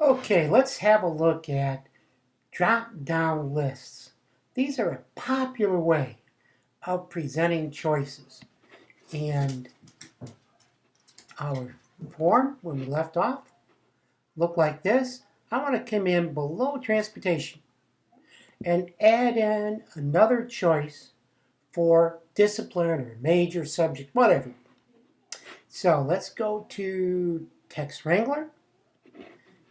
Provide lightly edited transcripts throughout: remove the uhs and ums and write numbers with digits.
Okay, let's have a look at drop-down lists. These are a popular way of presenting choices. And our form, when we left off, looked like this. I want to come in below transportation and add in another choice for discipline or major subject, whatever. So let's go to Text Wrangler.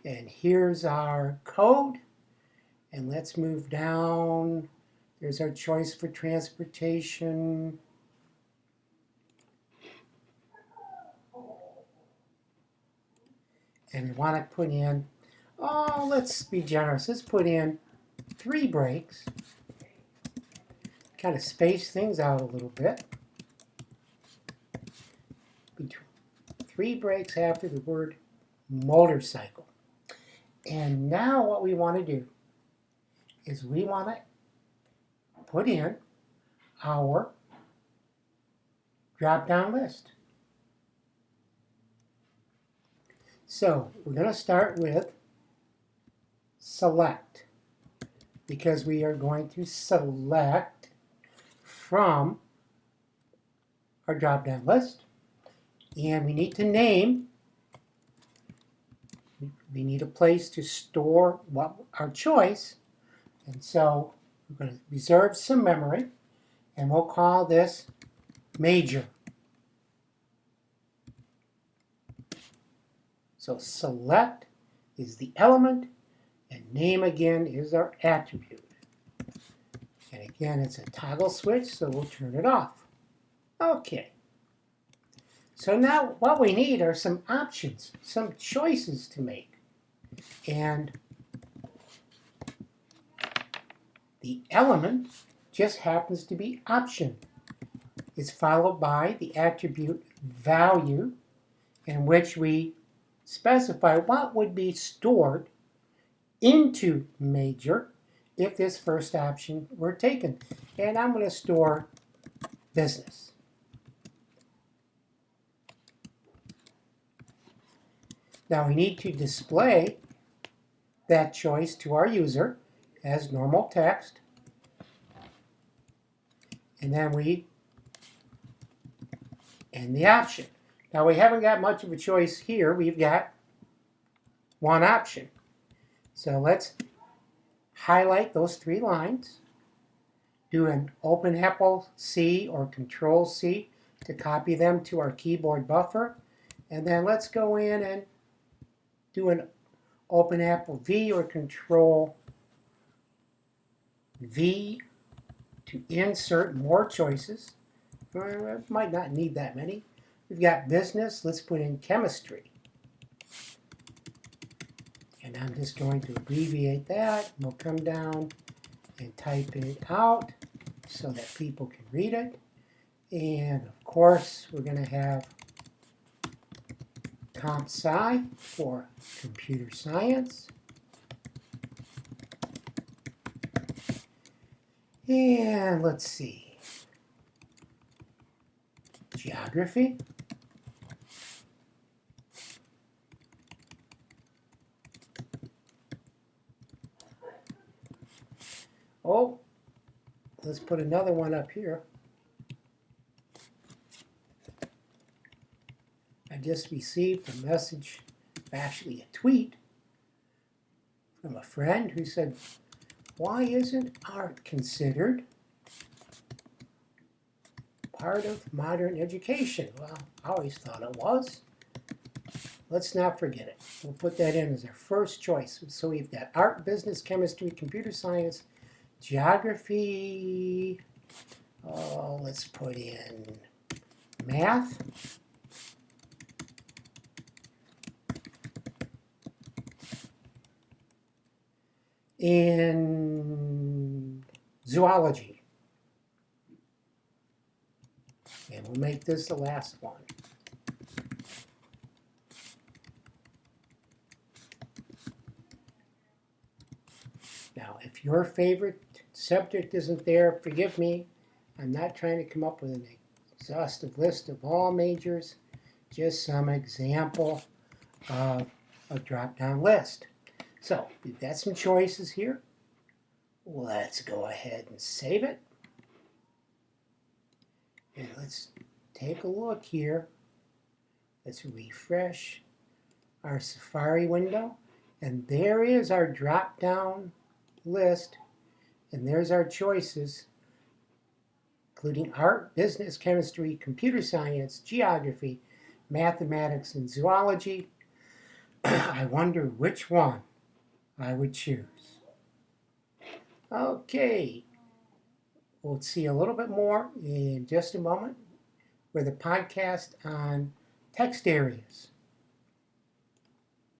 And here's our code. And let's move down. There's our choice for transportation. And we want to put in, let's be generous. Let's put in 3 breaks. Kind of space things out a little bit. 3 breaks after the word motorcycle. And now what we want to do is we want to put in our drop-down list. So we're going to start with select, because we are going to select from our drop-down list. And we need to name, we need a place to store what our choice. And so we're going to reserve some memory, and we'll call this major. So select is the element, and name again is our attribute. And again, it's a toggle switch, so we'll turn it off. Okay. So now what we need are some options, some choices to make. And the element just happens to be option. It's followed by the attribute value, in which we specify what would be stored into major if this first option were taken. And I'm going to store business. Now we need to display that choice to our user as normal text. And then we end the option. Now we haven't got much of a choice here. We've got one option. So let's highlight those 3 lines. Do an Open Apple C or Control C to copy them to our keyboard buffer. And then let's go in and do an Open Apple V or Control V to insert more choices. Might not need that many. We've got business. Let's put in chemistry. And I'm just going to abbreviate that. We'll come down and type it out so that people can read it. And of course, we're going to have comp sci for computer science. And let's see. Geography. Oh, let's put another one up here. I just received a message, actually a tweet, from a friend who said, why isn't art considered part of modern education? Well, I always thought it was. Let's not forget it. We'll put that in as our first choice. So we've got art, business, chemistry, computer science, geography. Oh, let's put in math. In zoology. And we'll make this the last one. Now, if your favorite subject isn't there, forgive me. I'm not trying to come up with an exhaustive list of all majors, just some example of a drop-down list. So we've got some choices here. Let's go ahead and save it. And let's take a look here. Let's refresh our Safari window. And there is our drop-down list. And there's our choices, including art, business, chemistry, computer science, geography, mathematics, and zoology. I wonder which one I would choose. Okay, we'll see a little bit more in just a moment with a podcast on text areas.